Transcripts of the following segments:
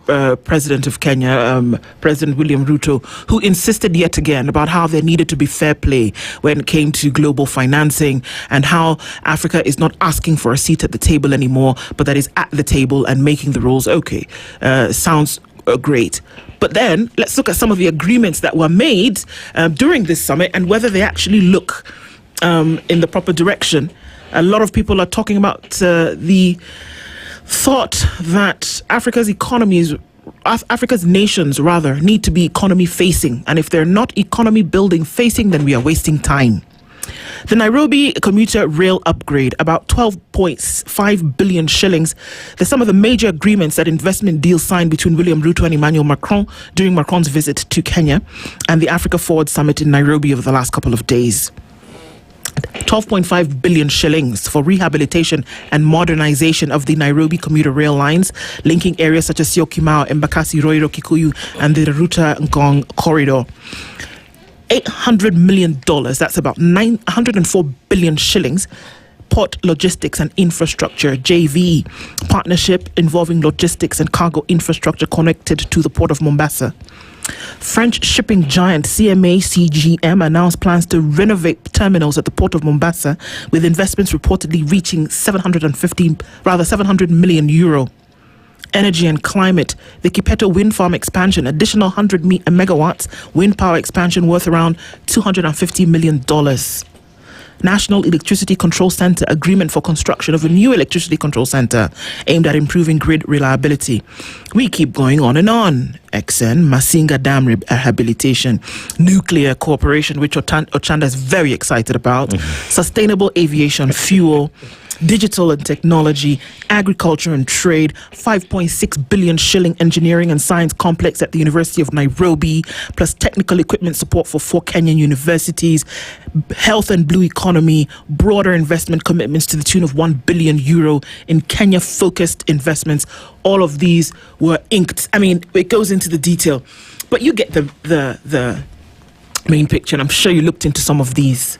president of Kenya, President William Ruto, who insisted yet again about how there needed to be fair play when it came to global financing, and how Africa is not asking for a seat at the table anymore, but that is at the table and making the rules. Okay, sounds great. But then let's look at some of the agreements that were made during this summit and whether they actually look in the proper direction. A lot of people are talking about the thought that Africa's nations need to be economy facing, and if they're not economy building facing, then we are wasting time. The Nairobi commuter rail upgrade, about 12.5 billion shillings. There's some of the major agreements that investment deals signed between William Ruto and Emmanuel Macron during Macron's visit to Kenya and the Africa Forward Summit in Nairobi over the last couple of days. 12.5 billion shillings for rehabilitation and modernization of the Nairobi commuter rail lines, linking areas such as Syokimau, Embakasi, Roiro, Kikuyu, and the Ruta Ngong corridor. $800 million, that's about 904 billion shillings. Port Logistics and Infrastructure, JV, partnership involving logistics and cargo infrastructure connected to the Port of Mombasa. French shipping giant CMA CGM announced plans to renovate terminals at the Port of Mombasa, with investments reportedly reaching 700 million euro. Energy and climate, the Kipeto wind farm expansion, additional 100 megawatts wind power expansion worth around $250 million. National Electricity Control Center agreement for construction of a new electricity control center aimed at improving grid reliability. We keep going on and on. XN, Masinga Dam rehabilitation, nuclear cooperation, which Ochanda is very excited about, sustainable aviation fuel, digital and technology, agriculture and trade, 5.6 billion shilling engineering and science complex at the University of Nairobi, plus technical equipment support for 4 Kenyan universities, health and blue economy, broader investment commitments to the tune of 1 billion euro in Kenya-focused investments. All of these were inked. I mean, it goes into the detail, but you get the main picture, and I'm sure you looked into some of these.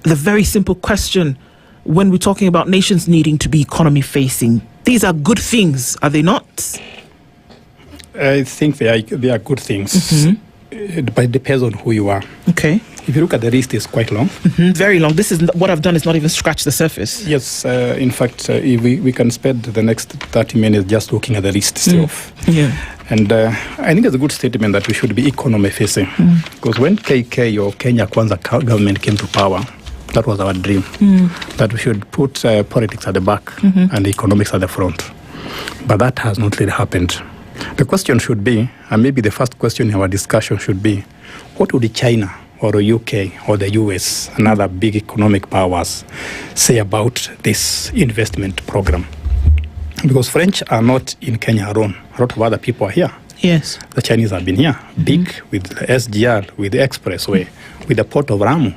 The very simple question, when we're talking about nations needing to be economy facing, these are good things, are they not? I think they are good things, but it depends on who you are. Okay. If you look at the list, it's quite long. Very long. This is what I've done is not even scratch the surface. Yes, in fact, we can spend the next 30 minutes just looking at the list itself. Yeah. And I think it's a good statement that we should be economy facing, because when KK or Kenya Kwanza government came to power, that was our dream, that we should put politics at the back and economics at the front. But that has not really happened. The question should be, and maybe the first question in our discussion should be, what would China or the UK or the US and other big economic powers say about this investment program? Because French are not in Kenya alone. A lot of other people are here. Yes. The Chinese have been here, big with the SGR, with the expressway, with the port of Ramu,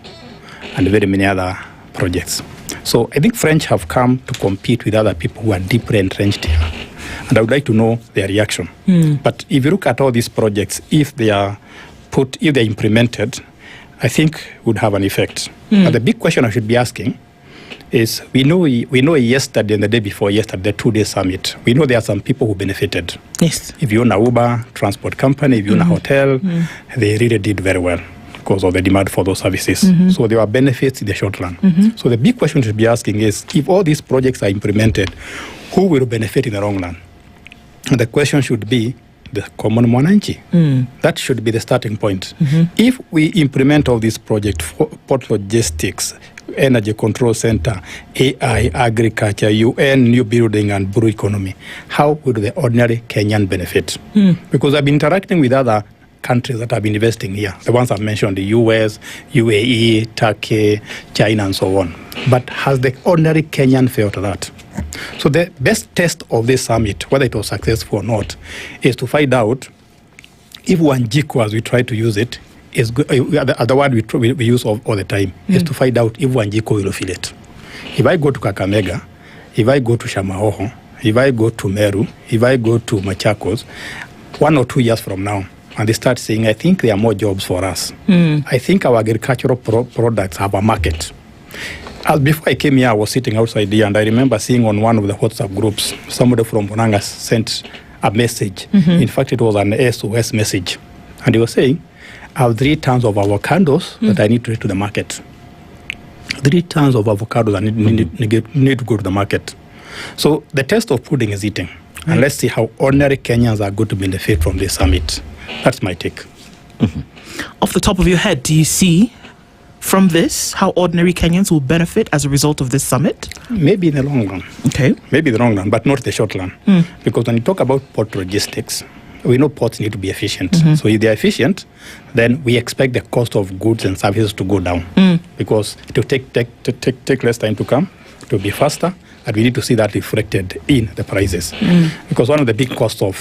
and very many other projects. So I think French have come to compete with other people who are deeply entrenched here. And I would like to know their reaction. But if you look at all these projects, if they are implemented, I think would have an effect. But the big question I should be asking is, we know yesterday and the day before yesterday, the 2-day summit, we know there are some people who benefited. Yes. If you own a Uber transport company, if you own a hotel, they really did very well because of the demand for those services. So there are benefits in the short run. So the big question to be asking is, if all these projects are implemented, who will benefit in the long run? And the question should be the common mwananchi. That should be the starting point. If we implement all these projects, port logistics, energy control center, AI, agriculture, UN, new building, and blue economy, how would the ordinary Kenyan benefit? Because I've been interacting with other countries that have been investing here. The ones I've mentioned, the US, UAE, Turkey, China, and so on. But has the ordinary Kenyan felt that? So the best test of this summit, whether it was successful or not, is to find out if Wanjiku, as we try to use it, is the word we use all the time, is to find out if Wanjiku will feel it. If I go to Kakamega, if I go to Shamahoho, if I go to Meru, if I go to Machakos, 1 or 2 years from now, and they start saying, I think there are more jobs for us. I think our agricultural products have a market. As before I came here, I was sitting outside here, and I remember seeing on one of the WhatsApp groups, somebody from Bonanga sent a message. In fact, it was an SOS message. And he was saying, I have 3 tons of avocados that I need to take to the market. 3 tons of avocados I need to go to the market. So the test of pudding is eating. And let's see how ordinary Kenyans are going to benefit from this summit. That's my take. Off the top of your head, do you see from this how ordinary Kenyans will benefit as a result of this summit? Maybe in the long run. Okay. Maybe in the long run, but not the short run. Because when you talk about port logistics, we know ports need to be efficient. So if they are efficient, then we expect the cost of goods and services to go down. Because it will take less time to come, it will be faster, and we need to see that reflected in the prices. Because one of the big costs of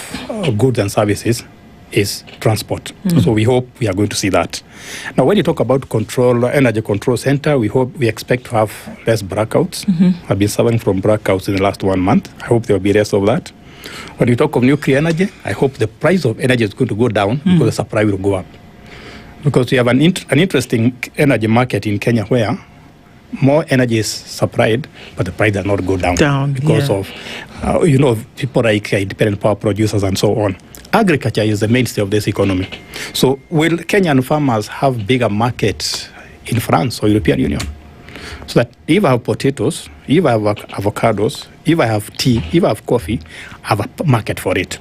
goods and services is transport. So we hope we are going to see that. Now, when you talk about energy control center, we expect to have less blackouts. I've been suffering from blackouts in the last 1 month. I hope there will be less of that. When you talk of nuclear energy, I hope the price of energy is going to go down because the supply will go up. Because we have an interesting energy market in Kenya where more energy is supplied, but the price does not go down because of, people like independent power producers and so on. Agriculture is the mainstay of this economy. So will Kenyan farmers have bigger markets in France or European Union? So that if I have potatoes, if I have avocados, if I have tea, if I have coffee, I have a market for it.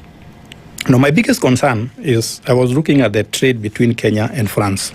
Now, my biggest concern is I was looking at the trade between Kenya and France.